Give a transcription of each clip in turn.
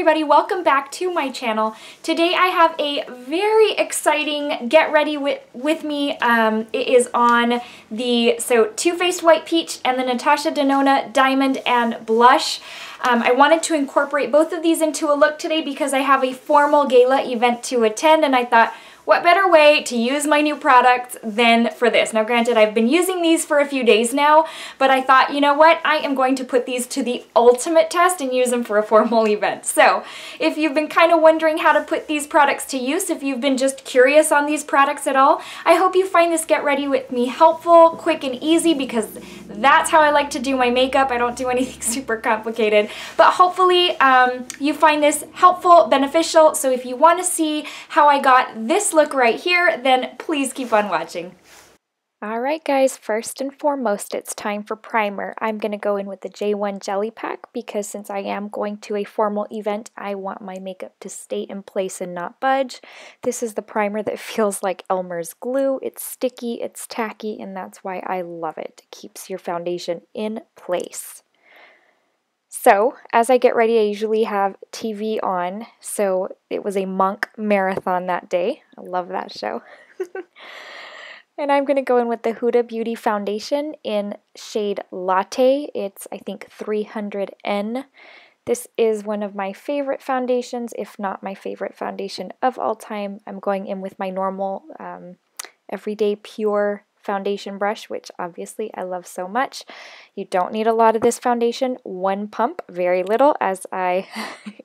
everybody, welcome back to my channel. Today I have a very exciting get ready with me. It is on the Too Faced White Peach and the Natasha Denona Diamond and Blush. I wanted to incorporate both of these into a look today because I have a formal gala event to attend, and I thought, what better way to use my new products than for this? Now granted, I've been using these for a few days now, but I thought, you know what? I am going to put these to the ultimate test and use them for a formal event. So if you've been kind of wondering how to put these products to use, if you've been just curious on these products at all, I hope you find this Get Ready With Me helpful, quick, and easy, because that's how I like to do my makeup. I don't do anything super complicated, but hopefully you find this helpful, beneficial. So if you want to see how I got this look right here, then please keep on watching. Alright guys, first and foremost, it's time for primer. I'm going to go in with the J1 Jelly Pack because since I am going to a formal event, I want my makeup to stay in place and not budge. This is the primer that feels like Elmer's glue. It's sticky, it's tacky, and that's why I love it. It keeps your foundation in place. So, as I get ready, I usually have TV on, so it was a Monk marathon that day. I love that show. And I'm going to go in with the Huda Beauty Foundation in shade Latte. It's, I think, 300N. This is one of my favorite foundations, if not my favorite foundation of all time. I'm going in with my normal, everyday pure foundation brush, which obviously I love so much. You don't need a lot of this foundation. One pump, very little, as I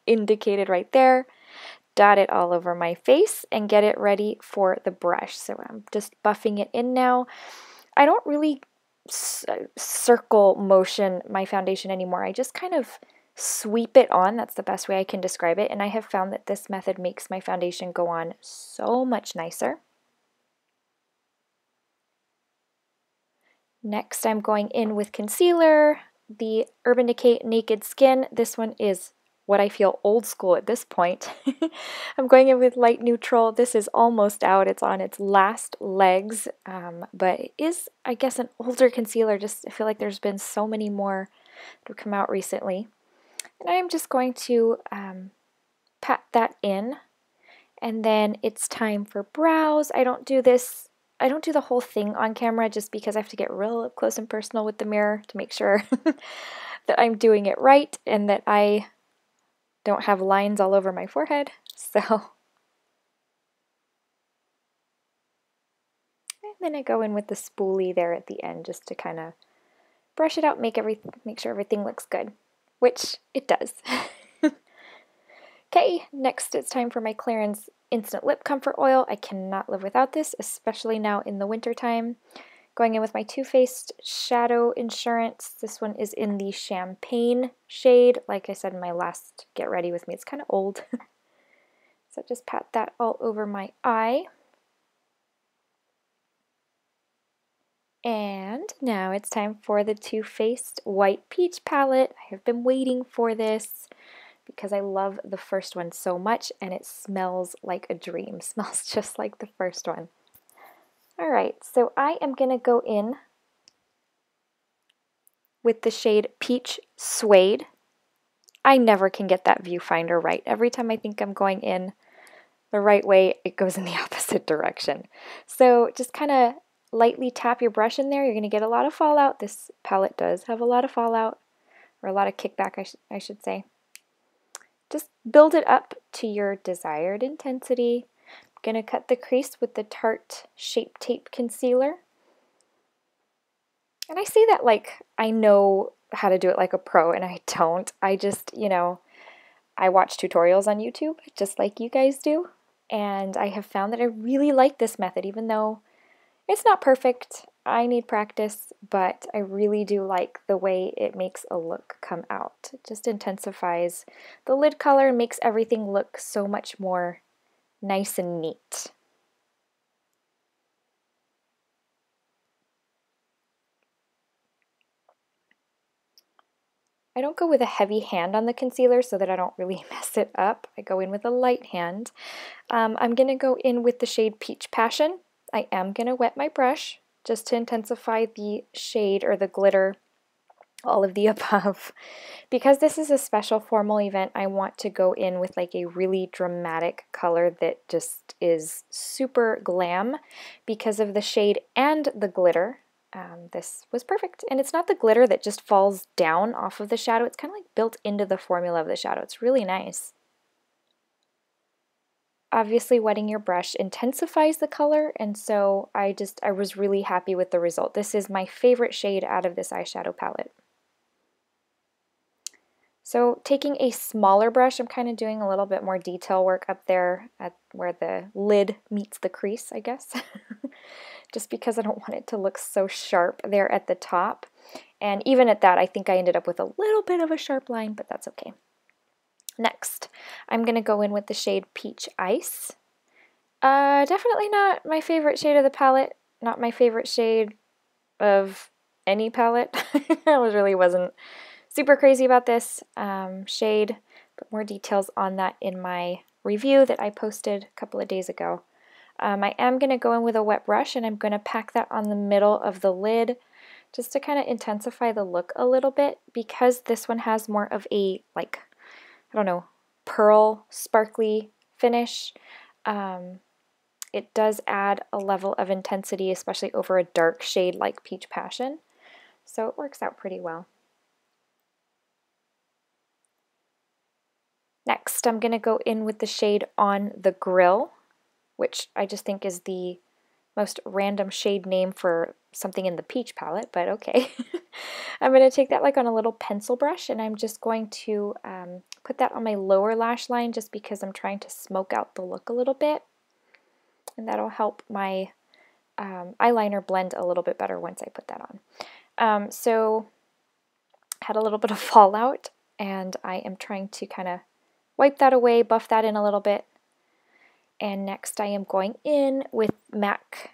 indicated right there. Dot it all over my face and get it ready for the brush. So I'm just buffing it in now. I don't really circle motion my foundation anymore. I just kind of sweep it on. That's the best way I can describe it. And I have found that this method makes my foundation go on so much nicer. Next, I'm going in with concealer, the Urban Decay Naked Skin. This one is what I feel old school at this point. I'm going in with light neutral. This is almost out. It's on its last legs, but it is, I guess, an older concealer. Just I feel like there's been so many more that have come out recently. And I'm just going to pat that in. And then it's time for brows. I don't do the whole thing on camera just because I have to get real up close and personal with the mirror to make sure that I'm doing it right and that I don't have lines all over my forehead. So, and then I go in with the spoolie there at the end just to kind of brush it out, make sure everything looks good, which it does. Okay, next it's time for my Clarins Instant Lip Comfort Oil. I cannot live without this, especially now in the winter time. Going in with my Too Faced Shadow Insurance. This one is in the Champagne shade. Like I said in my last Get Ready With Me, it's kind of old. So just pat that all over my eye. And now it's time for the Too Faced White Peach palette. I have been waiting for this because I love the first one so much, and it smells like a dream. Smells just like the first one. Alright, so I am going to go in with the shade Peach Suede. I never can get that viewfinder right. Every time I think I'm going in the right way, it goes in the opposite direction. So just kind of lightly tap your brush in there. You're going to get a lot of fallout. This palette does have a lot of fallout, or a lot of kickback, I should say. Just build it up to your desired intensity. I'm going to cut the crease with the Tarte Shape Tape Concealer. And I say that like I know how to do it like a pro, and I don't. I just, I watch tutorials on YouTube just like you guys do. And I have found that I really like this method, even though it's not perfect. I need practice, but I really do like the way it makes a look come out. It just intensifies the lid color and makes everything look so much more nice and neat. I don't go with a heavy hand on the concealer so that I don't really mess it up. I go in with a light hand. I'm going to go in with the shade Peach Passion. I am going to wet my brush just to intensify the shade or the glitter all of the above. Because this is a special formal event, I want to go in with like a really dramatic color that just is super glam because of the shade and the glitter. This was perfect. And it's not the glitter that just falls down off of the shadow. It's kind of like built into the formula of the shadow. It's really nice. Obviously, wetting your brush intensifies the color, and so I was really happy with the result. This is my favorite shade out of this eyeshadow palette. So taking a smaller brush, I'm kind of doing a little bit more detail work up there at where the lid meets the crease, I guess. Just because I don't want it to look so sharp there at the top. And even at that, I think I ended up with a little bit of a sharp line, but that's okay. Next, I'm going to go in with the shade Peach Ice. Definitely not my favorite shade of the palette, not my favorite shade of any palette. I really wasn't super crazy about this shade, but more details on that in my review that I posted a couple of days ago. I am going to go in with a wet brush and I'm going to pack that on the middle of the lid just to kind of intensify the look a little bit, because this one has more of a, like, I don't know, pearl sparkly finish. It does add a level of intensity, especially over a dark shade like Peach Passion. So it works out pretty well. Next, I'm going to go in with the shade On the Grill, which I just think is the most random shade name for something in the peach palette, but okay. I'm going to take that like on a little pencil brush, and I'm just going to put that on my lower lash line just because I'm trying to smoke out the look a little bit. And that'll help my eyeliner blend a little bit better once I put that on. So had a little bit of fallout, and I am trying to kind of wipe that away, buff that in a little bit. And next I am going in with MAC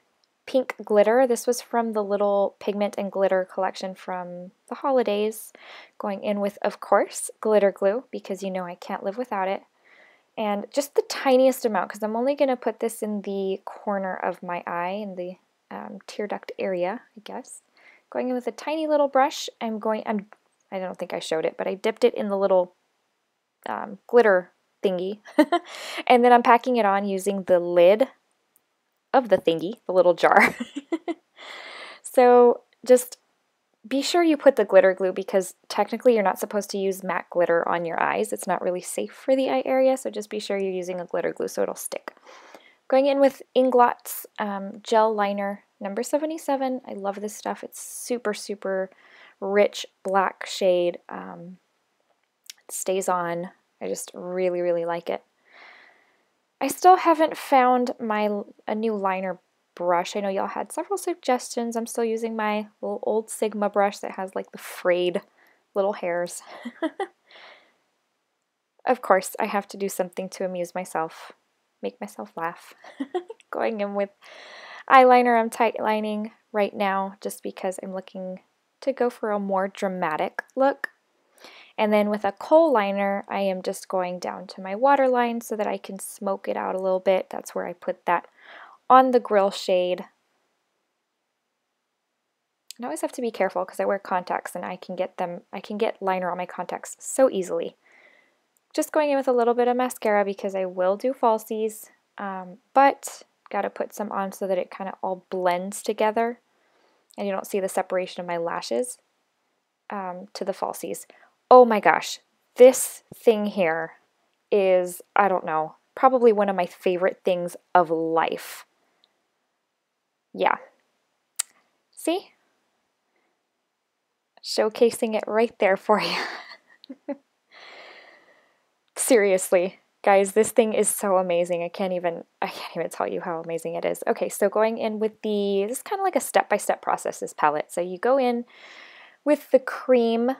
Pink Glitter. This was from the little pigment and glitter collection from the holidays. Going in with, of course, glitter glue, because you know I can't live without it. And just the tiniest amount, because I'm only going to put this in the corner of my eye, in the tear duct area, I guess. Going in with a tiny little brush, I don't think I showed it, but I dipped it in the little glitter thingy. And then I'm packing it on using the lid of the thingy, the little jar. So just be sure you put the glitter glue, because technically you're not supposed to use matte glitter on your eyes. It's not really safe for the eye area, so just be sure you're using a glitter glue so it'll stick. Going in with Inglot's Gel Liner number 77. I love this stuff. It's super, super rich black shade. It stays on. I just really, really like it. I still haven't found a new liner brush. I know y'all had several suggestions. I'm still using my little old Sigma brush that has like the frayed little hairs. Of course, I have to do something to amuse myself, make myself laugh. Going in with eyeliner, I'm tightlining right now just because I'm looking to go for a more dramatic look. And then with a kohl liner, I am just going down to my waterline so that I can smoke it out a little bit. That's where I put that On the Grill shade. I always have to be careful because I wear contacts and I can get liner on my contacts so easily. Just going in with a little bit of mascara because I will do falsies, but got to put some on so that it kind of all blends together and you don't see the separation of my lashes to the falsies. Oh my gosh, this thing here is, I don't know, probably one of my favorite things of life. Yeah. See? Showcasing it right there for you. Seriously, guys, this thing is so amazing. I can't even tell you how amazing it is. Okay, so going in with this is kind of like a step-by-step process, this palette. So you go in with the cream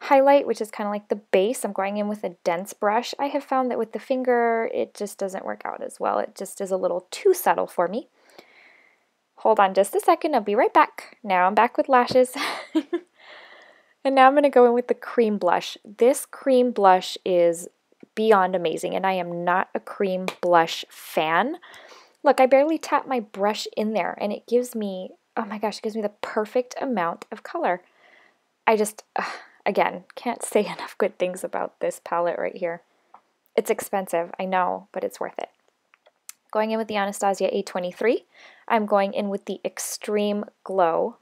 highlight, which is kind of like the base. I'm going in with a dense brush. I have found that with the finger, it just doesn't work out as well. It just is a little too subtle for me. Hold on just a second. I'll be right back. Now I'm back with lashes. And now I'm going to go in with the cream blush. This cream blush is beyond amazing, and I am not a cream blush fan. Look, I barely tap my brush in there, and it gives me, oh my gosh, it gives me the perfect amount of color. I just, again, can't say enough good things about this palette right here. It's expensive, I know, but it's worth it. Going in with the Anastasia A23. I'm going in with the Extreme Glow.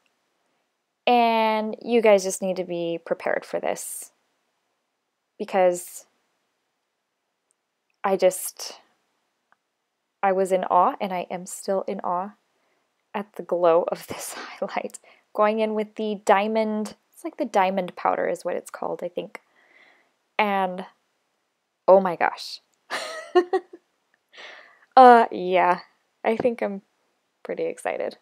And you guys just need to be prepared for this, because I was in awe, and I am still in awe at the glow of this highlight. Going in with the diamond, it's like the diamond powder is what it's called, I think. And oh my gosh. Yeah, I think I'm pretty excited.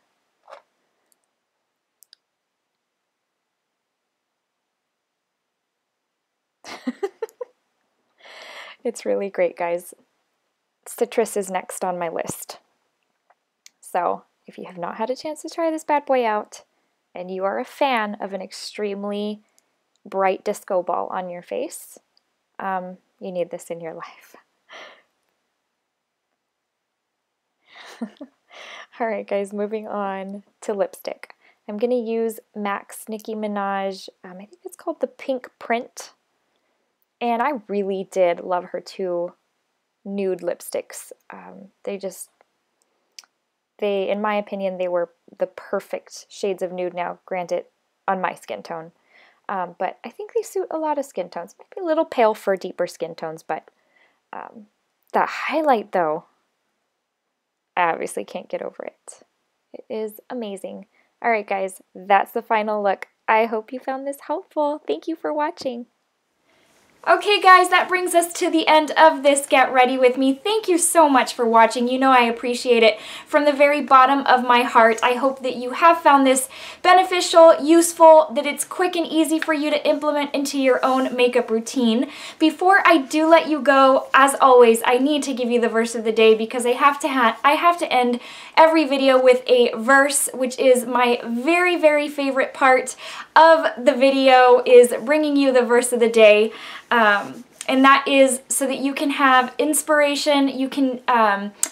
It's really great, guys. Citrus is next on my list. So if you have not had a chance to try this bad boy out, and you are a fan of an extremely bright disco ball on your face, you need this in your life. Alright guys, moving on to lipstick. I'm going to use MAC's Nicki Minaj, I think it's called the PinkPrint. And I really did love her two nude lipsticks. They, in my opinion, they were the perfect shades of nude. Now, granted, on my skin tone. But I think they suit a lot of skin tones. Maybe a little pale for deeper skin tones, but that highlight, though, I obviously can't get over it. It is amazing. All right, guys, that's the final look. I hope you found this helpful. Thank you for watching. Okay guys, that brings us to the end of this Get Ready With Me. Thank you so much for watching. You know I appreciate it from the very bottom of my heart. I hope that you have found this beneficial, useful, that it's quick and easy for you to implement into your own makeup routine. Before I do let you go, as always, I need to give you the verse of the day, because I have to end every video with a verse, which is my very, very favorite part of the video, is bringing you the verse of the day. And that is so that you can have inspiration, you can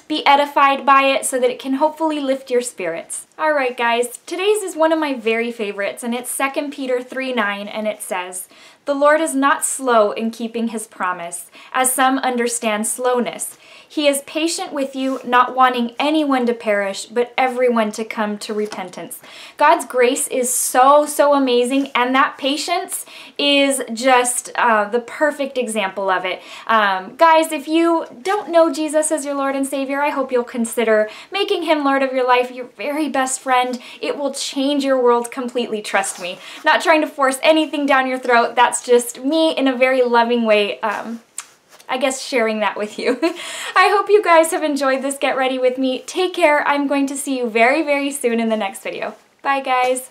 be edified by it, so that it can hopefully lift your spirits. Alright guys, today's is one of my very favorites, and it's 2 Peter 3:9, and it says, "The Lord is not slow in keeping his promise, as some understand slowness. He is patient with you, not wanting anyone to perish, but everyone to come to repentance." God's grace is so, so amazing, and that patience is just the perfect example of it. Guys, if you don't know Jesus as your Lord and Savior, I hope you'll consider making him Lord of your life, your very best friend. It will change your world completely, trust me. Not trying to force anything down your throat, that's just me in a very loving way, I guess sharing that with you. I hope you guys have enjoyed this Get Ready With Me. Take care. I'm going to see you very, very soon in the next video. Bye, guys.